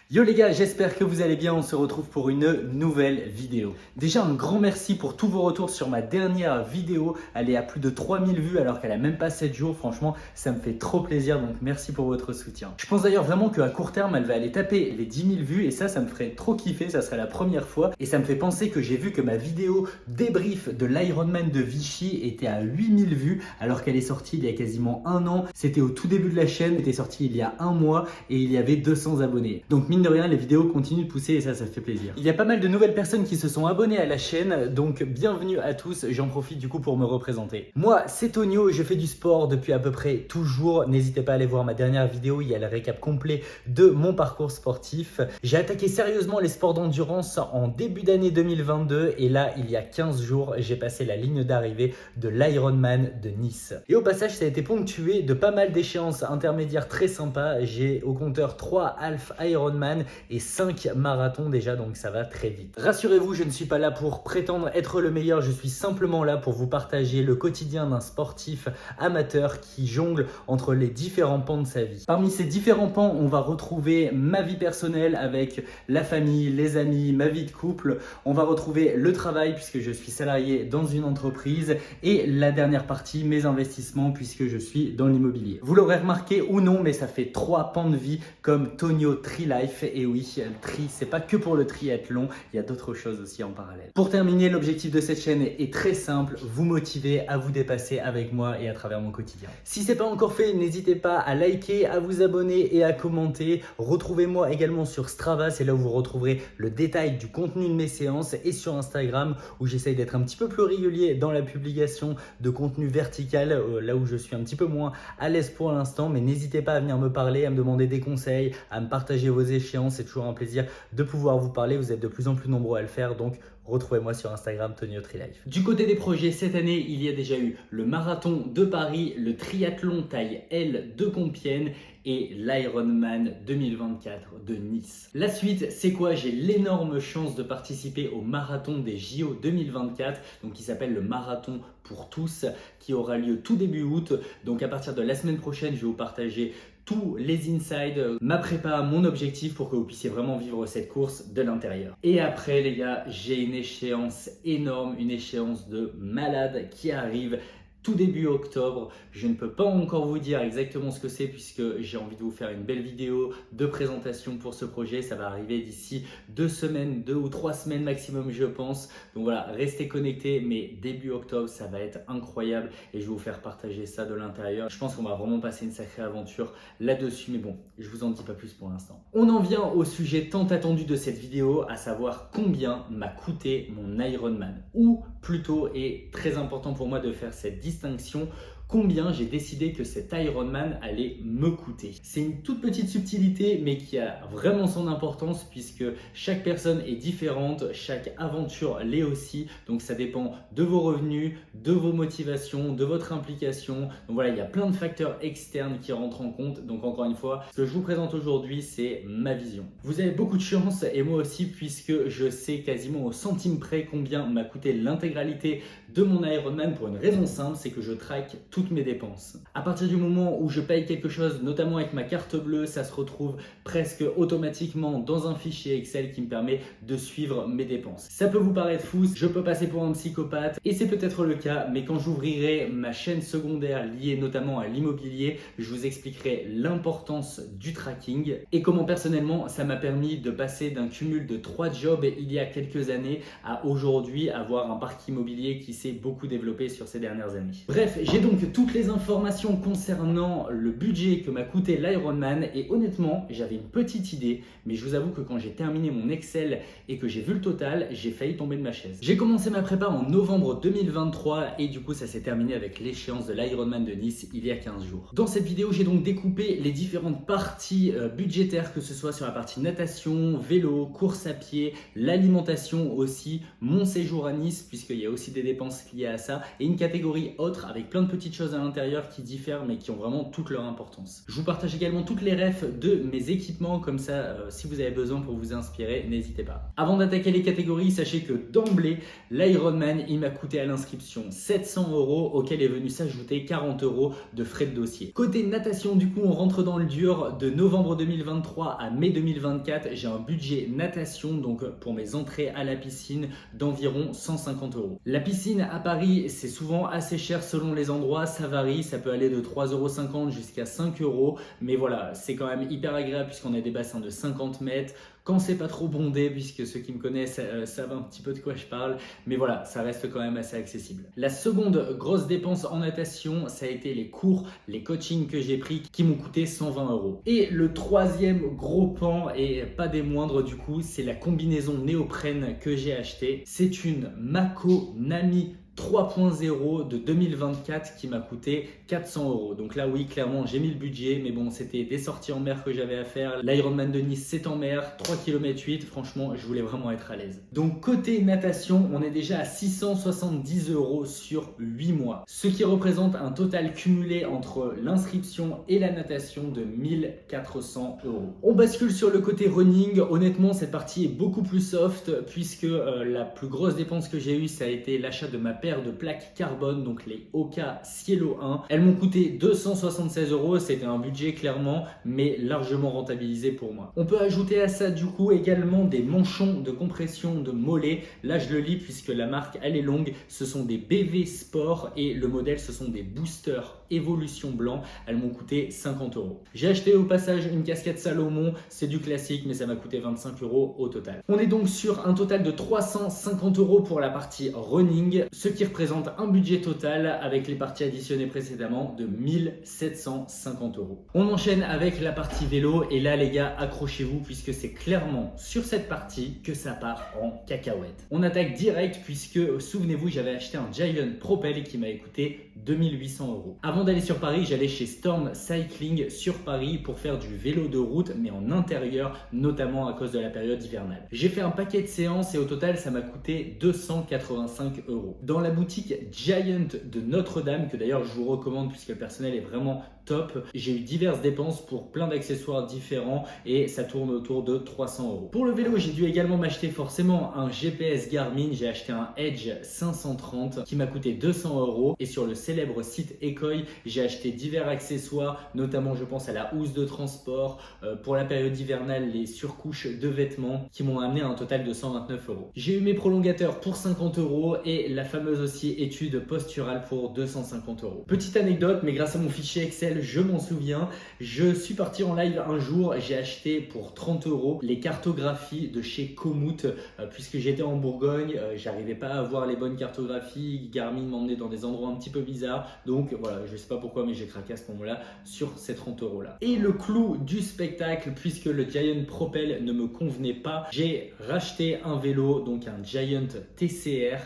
Yo les gars, j'espère que vous allez bien, on se retrouve pour une nouvelle vidéo. Déjà un grand merci pour tous vos retours sur ma dernière vidéo, elle est à plus de 3000 vues alors qu'elle a même pas 7 jours, franchement ça me fait trop plaisir donc merci pour votre soutien. Je pense d'ailleurs vraiment qu'à court terme elle va aller taper les 10 000 vues et ça me ferait trop kiffer, ça serait la première fois et ça me fait penser que j'ai vu que ma vidéo débrief de l'Ironman de Vichy était à 8000 vues alors qu'elle est sortie il y a quasiment un an, c'était au tout début de la chaîne, elle était sortie il y a un mois et il y avait 200 abonnés. Donc mine de rien, les vidéos continuent de pousser et ça fait plaisir. Il y a pas mal de nouvelles personnes qui se sont abonnées à la chaîne, donc bienvenue à tous, j'en profite du coup pour me représenter. Moi, c'est Tonio, je fais du sport depuis à peu près toujours, n'hésitez pas à aller voir ma dernière vidéo, il y a le récap complet de mon parcours sportif. J'ai attaqué sérieusement les sports d'endurance en début d'année 2022 et là, il y a 15 jours, j'ai passé la ligne d'arrivée de l'Ironman de Nice. Et au passage, ça a été ponctué de pas mal d'échéances intermédiaires très sympas, j'ai au compteur 3 half Ironman et 5 marathons déjà, donc ça va très vite. Rassurez-vous, je ne suis pas là pour prétendre être le meilleur, je suis simplement là pour vous partager le quotidien d'un sportif amateur qui jongle entre les différents pans de sa vie. Parmi ces différents pans, on va retrouver ma vie personnelle avec la famille, les amis, ma vie de couple. On va retrouver le travail puisque je suis salarié dans une entreprise et la dernière partie, mes investissements puisque je suis dans l'immobilier. Vous l'aurez remarqué ou non, mais ça fait 3 pans de vie comme Tonio Tri Life. Et oui, le tri, c'est pas que pour le triathlon, il y a d'autres choses aussi en parallèle. Pour terminer, l'objectif de cette chaîne est très simple, vous motiver à vous dépasser avec moi et à travers mon quotidien. Si c'est pas encore fait, n'hésitez pas à liker, à vous abonner et à commenter. Retrouvez-moi également sur Strava, c'est là où vous retrouverez le détail du contenu de mes séances et sur Instagram où j'essaye d'être un petit peu plus régulier dans la publication de contenu vertical, là où je suis un petit peu moins à l'aise pour l'instant, mais n'hésitez pas à venir me parler, à me demander des conseils, à me partager vos échéances. C'est toujours un plaisir de pouvoir vous parler. Vous êtes de plus en plus nombreux à le faire, donc retrouvez-moi sur Instagram Tonio Tri Life. Du côté des projets, cette année, il y a déjà eu le marathon de Paris, le triathlon taille L de Compiègne et l'Ironman 2024 de Nice. La suite, c'est quoi? J'ai l'énorme chance de participer au marathon des JO 2024, donc qui s'appelle le marathon pour tous, qui aura lieu tout début août. Donc à partir de la semaine prochaine, je vais vous partager tous les insides, ma prépa, mon objectif pour que vous puissiez vraiment vivre cette course de l'intérieur. Et après les gars, j'ai une échéance énorme, une échéance de malade qui arrive tout début octobre. Je ne peux pas encore vous dire exactement ce que c'est puisque j'ai envie de vous faire une belle vidéo de présentation pour ce projet. Ça va arriver d'ici 2 semaines, 2 ou 3 semaines maximum je pense. Donc voilà, restez connectés, mais début octobre ça va être incroyable et je vais vous faire partager ça de l'intérieur. Je pense qu'on va vraiment passer une sacrée aventure là-dessus, mais bon, je vous en dis pas plus pour l'instant. On en vient au sujet tant attendu de cette vidéo, à savoir combien m'a coûté mon Ironman. Ou plutôt, et très important pour moi de faire cette distinction, combien j'ai décidé que cet Ironman allait me coûter. C'est une toute petite subtilité mais qui a vraiment son importance puisque chaque personne est différente, chaque aventure l'est aussi, donc ça dépend de vos revenus, de vos motivations, de votre implication. Donc voilà, il y a plein de facteurs externes qui rentrent en compte. Donc encore une fois, ce que je vous présente aujourd'hui, c'est ma vision. Vous avez beaucoup de chance et moi aussi puisque je sais quasiment au centime près combien m'a coûté l'intégralité de mon Ironman pour une raison simple, c'est que je traque toutes mes dépenses. À partir du moment où je paye quelque chose, notamment avec ma carte bleue, ça se retrouve presque automatiquement dans un fichier Excel qui me permet de suivre mes dépenses. Ça peut vous paraître fou, je peux passer pour un psychopathe et c'est peut-être le cas, mais quand j'ouvrirai ma chaîne secondaire liée notamment à l'immobilier, je vous expliquerai l'importance du tracking et comment personnellement ça m'a permis de passer d'un cumul de 3 jobs il y a quelques années à aujourd'hui avoir un parc immobilier qui s'est beaucoup développé sur ces dernières années. Bref, j'ai donc toutes les informations concernant le budget que m'a coûté l'Ironman et honnêtement, j'avais une petite idée, mais je vous avoue que quand j'ai terminé mon Excel et que j'ai vu le total, j'ai failli tomber de ma chaise. J'ai commencé ma prépa en novembre 2023 et du coup ça s'est terminé avec l'échéance de l'Ironman de Nice il y a 15 jours. Dans cette vidéo, j'ai donc découpé les différentes parties budgétaires, que ce soit sur la partie natation, vélo, course à pied, l'alimentation aussi, mon séjour à Nice puisqu'il y a aussi des dépenses liées à ça et une catégorie autre avec plein de petites choses à l'intérieur qui diffèrent mais qui ont vraiment toute leur importance. Je vous partage également toutes les refs de mes équipements, comme ça si vous avez besoin pour vous inspirer, n'hésitez pas. Avant d'attaquer les catégories, sachez que d'emblée, l'Ironman il m'a coûté à l'inscription 700 € auquel est venu s'ajouter 40 € de frais de dossier. Côté natation, du coup on rentre dans le dur. De novembre 2023 à mai 2024, j'ai un budget natation, donc pour mes entrées à la piscine, d'environ 150 €. La piscine à Paris, c'est souvent assez cher selon les endroits, ça varie, ça peut aller de 3,50 € jusqu'à 5 €, mais voilà, c'est quand même hyper agréable puisqu'on a des bassins de 50 mètres, quand c'est pas trop bondé, puisque ceux qui me connaissent savent un petit peu de quoi je parle, mais voilà, ça reste quand même assez accessible. La seconde grosse dépense en natation, ça a été les cours, les coachings que j'ai pris qui m'ont coûté 120 €. Et le troisième gros pan, et pas des moindres du coup, c'est la combinaison néoprène que j'ai achetée. C'est une Mako Nami 3.0 de 2024 qui m'a coûté 400 €. Donc là oui, clairement j'ai mis le budget, mais bon, c'était des sorties en mer que j'avais à faire. L'Ironman de Nice c'est en mer, 3 km 8, franchement je voulais vraiment être à l'aise. Donc côté natation, on est déjà à 670 € sur 8 mois, ce qui représente un total cumulé entre l'inscription et la natation de 1400 €. On bascule sur le côté running. Honnêtement cette partie est beaucoup plus soft puisque la plus grosse dépense que j'ai eue, ça a été l'achat de ma paire de plaques carbone, donc les Oka Cielo 1. Elles m'ont coûté 276 €, c'était un budget clairement, mais largement rentabilisé pour moi. On peut ajouter à ça du coup également des manchons de compression de mollets. Là je le lis puisque la marque elle est longue, ce sont des BV Sport et le modèle ce sont des boosters Evolution blanc. Elles m'ont coûté 50 €. J'ai acheté au passage une casquette Salomon, c'est du classique mais ça m'a coûté 25 € au total. On est donc sur un total de 350 € pour la partie running, ce qui représente un budget total avec les parties additionnées précédemment de 1750 €. On enchaîne avec la partie vélo et là les gars accrochez-vous puisque c'est clairement sur cette partie que ça part en cacahuète. On attaque direct puisque souvenez-vous j'avais acheté un Giant Propel qui m'avait coûté 2800 €. Avant d'aller sur Paris, j'allais chez Storm Cycling sur Paris pour faire du vélo de route mais en intérieur, notamment à cause de la période hivernale. J'ai fait un paquet de séances et au total ça m'a coûté 285 €. Dans la boutique Giant de Notre-Dame, que d'ailleurs je vous recommande puisque le personnel est vraiment top, j'ai eu diverses dépenses pour plein d'accessoires différents et ça tourne autour de 300 €. Pour le vélo, j'ai dû également m'acheter forcément un GPS Garmin. J'ai acheté un Edge 530 qui m'a coûté 200 € et sur le célèbre site Ekoi, j'ai acheté divers accessoires, notamment je pense à la housse de transport, pour la période hivernale, les surcouches de vêtements qui m'ont amené à un total de 129 €. J'ai eu mes prolongateurs pour 50 € et la fameuse aussi étude posturale pour 250 €. Petite anecdote, mais grâce à mon fichier Excel, je m'en souviens, je suis parti en live un jour, j'ai acheté pour 30 € les cartographies de chez Komoot puisque j'étais en Bourgogne, j'arrivais pas à avoir les bonnes cartographies, Garmin m'emmenait dans des endroits un petit peu bizarres, donc voilà, je sais pas pourquoi mais j'ai craqué à ce moment-là sur ces 30 € là. Et le clou du spectacle, puisque le Giant Propel ne me convenait pas, j'ai racheté un vélo, donc un Giant TCR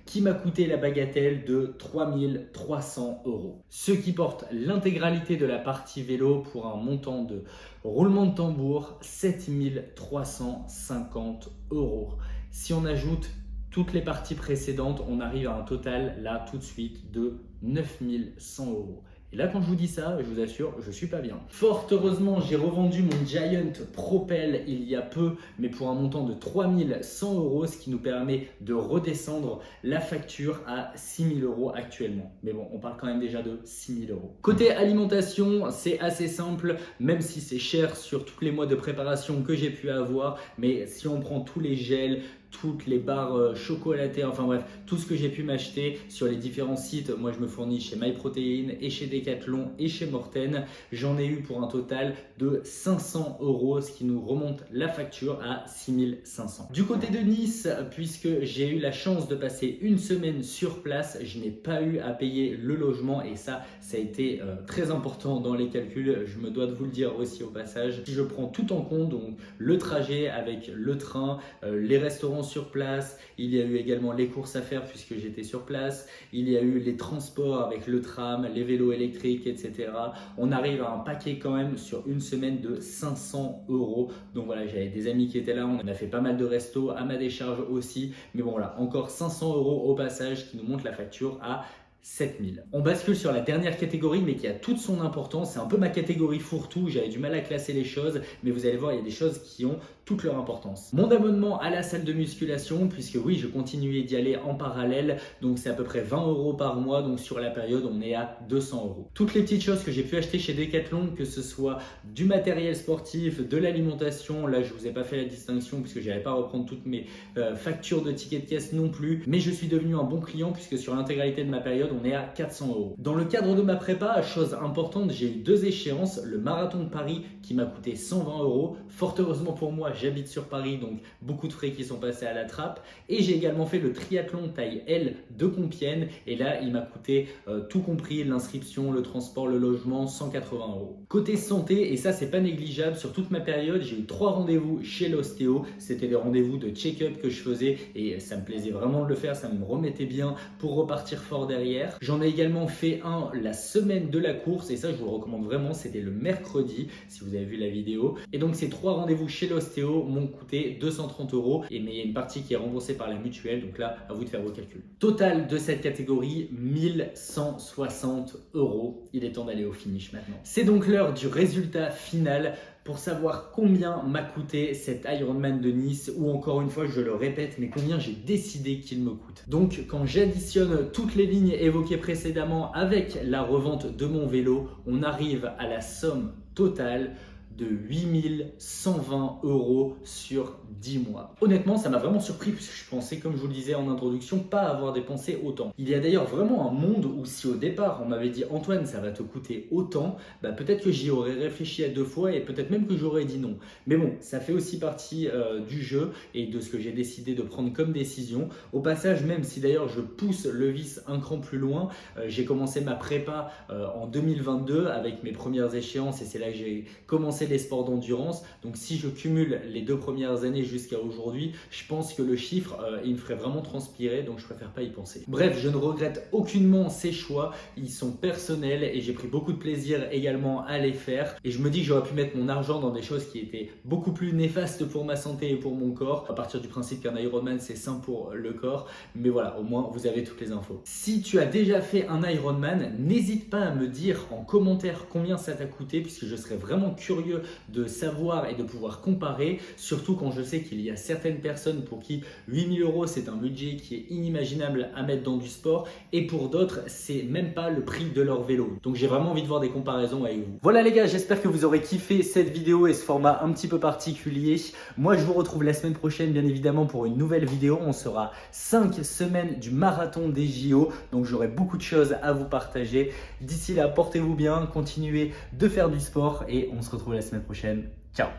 qui m'a coûté la bagatelle de 3300 €. Ce qui porte l'intégralité de la partie vélo pour un montant de roulement de tambour 7350 €. Si on ajoute toutes les parties précédentes, on arrive à un total là tout de suite de 9100 €. Et là, quand je vous dis ça, je vous assure, je suis pas bien. Fort heureusement, j'ai revendu mon Giant Propel il y a peu, mais pour un montant de 3100 €, ce qui nous permet de redescendre la facture à 6000 € actuellement. Mais bon, on parle quand même déjà de 6000 €. Côté alimentation, c'est assez simple, même si c'est cher sur tous les mois de préparation que j'ai pu avoir, mais si on prend tous les gels, toutes les barres chocolatées, enfin bref, tout ce que j'ai pu m'acheter sur les différents sites. Moi, je me fournis chez MyProtein et chez Decathlon et chez Morten. J'en ai eu pour un total de 500 €, ce qui nous remonte la facture à 6500. Du côté de Nice, puisque j'ai eu la chance de passer une semaine sur place, je n'ai pas eu à payer le logement et ça a été très important dans les calculs. Je me dois de vous le dire aussi au passage. Si je prends tout en compte, donc le trajet avec le train, les restaurants sur place, il y a eu également les courses à faire puisque j'étais sur place, il y a eu les transports avec le tram, les vélos électriques, etc. On arrive à un paquet quand même sur une semaine de 500 €. Donc voilà, j'avais des amis qui étaient là, on a fait pas mal de restos à ma décharge aussi. Mais bon voilà, encore 500 € au passage qui nous monte la facture à 7000. On bascule sur la dernière catégorie, mais qui a toute son importance. C'est un peu ma catégorie fourre-tout. J'avais du mal à classer les choses, mais vous allez voir, il y a des choses qui ont toute leur importance. Mon abonnement à la salle de musculation, puisque oui, je continuais d'y aller en parallèle, donc c'est à peu près 20 € par mois. Donc sur la période, on est à 200 €. Toutes les petites choses que j'ai pu acheter chez Decathlon, que ce soit du matériel sportif, de l'alimentation. Là, je vous ai pas fait la distinction puisque j'allais pas reprendre toutes mes factures de tickets de caisse non plus, mais je suis devenu un bon client puisque sur l'intégralité de ma période, on est à 400 €. Dans le cadre de ma prépa, chose importante, j'ai eu 2 échéances, le marathon de Paris qui m'a coûté 120 €. Fort heureusement pour moi, j'habite sur Paris, donc beaucoup de frais qui sont passés à la trappe. Et j'ai également fait le triathlon taille L de Compiègne, et là, il m'a coûté tout compris, l'inscription, le transport, le logement, 180 €. Côté santé, et ça c'est pas négligeable, sur toute ma période, j'ai eu 3 rendez-vous chez l'ostéo. C'était des rendez-vous de check-up que je faisais et ça me plaisait vraiment de le faire, ça me remettait bien pour repartir fort derrière. J'en ai également fait un la semaine de la course et ça je vous le recommande vraiment, c'était le mercredi si vous avez vu la vidéo. Et donc ces 3 rendez-vous chez l'ostéo m'ont coûté 230 €, mais il y a une partie qui est remboursée par la mutuelle, donc là à vous de faire vos calculs. Total de cette catégorie, 1160 €. Il est temps d'aller au finish maintenant. C'est donc l'heure du résultat final pour savoir combien m'a coûté cet Ironman de Nice, ou encore une fois je le répète, mais combien j'ai décidé qu'il me coûte. Donc quand j'additionne toutes les lignes évoquées précédemment avec la revente de mon vélo, on arrive à la somme totale de 8120 € sur 10 mois. Honnêtement, ça m'a vraiment surpris puisque je pensais, comme je vous le disais en introduction, pas avoir dépensé autant. Il y a d'ailleurs vraiment un monde où si au départ on m'avait dit Antoine, ça va te coûter autant, peut-être que j'y aurais réfléchi à 2 fois et peut-être même que j'aurais dit non. Mais bon, ça fait aussi partie du jeu et de ce que j'ai décidé de prendre comme décision. Au passage, même si d'ailleurs je pousse le vice un cran plus loin, j'ai commencé ma prépa en 2022 avec mes premières échéances et c'est là que j'ai commencé les sports d'endurance. Donc si je cumule les 2 premières années jusqu'à aujourd'hui, je pense que le chiffre il me ferait vraiment transpirer, donc je préfère pas y penser. Bref, je ne regrette aucunement ces choix, ils sont personnels et j'ai pris beaucoup de plaisir également à les faire. Et je me dis que j'aurais pu mettre mon argent dans des choses qui étaient beaucoup plus néfastes pour ma santé et pour mon corps, à partir du principe qu'un Ironman c'est sain pour le corps. Mais voilà, au moins vous avez toutes les infos. Si tu as déjà fait un Ironman, n'hésite pas à me dire en commentaire combien ça t'a coûté, puisque je serais vraiment curieux de savoir et de pouvoir comparer, surtout quand je sais qu'il y a certaines personnes pour qui 8000 € c'est un budget qui est inimaginable à mettre dans du sport et pour d'autres c'est même pas le prix de leur vélo. Donc j'ai vraiment envie de voir des comparaisons avec vous. Voilà les gars, j'espère que vous aurez kiffé cette vidéo et ce format un petit peu particulier. Moi je vous retrouve la semaine prochaine bien évidemment pour une nouvelle vidéo. On sera 5 semaines du marathon des JO, donc j'aurai beaucoup de choses à vous partager. D'ici là, portez-vous bien, continuez de faire du sport et on se retrouve la semaine prochaine. Ciao!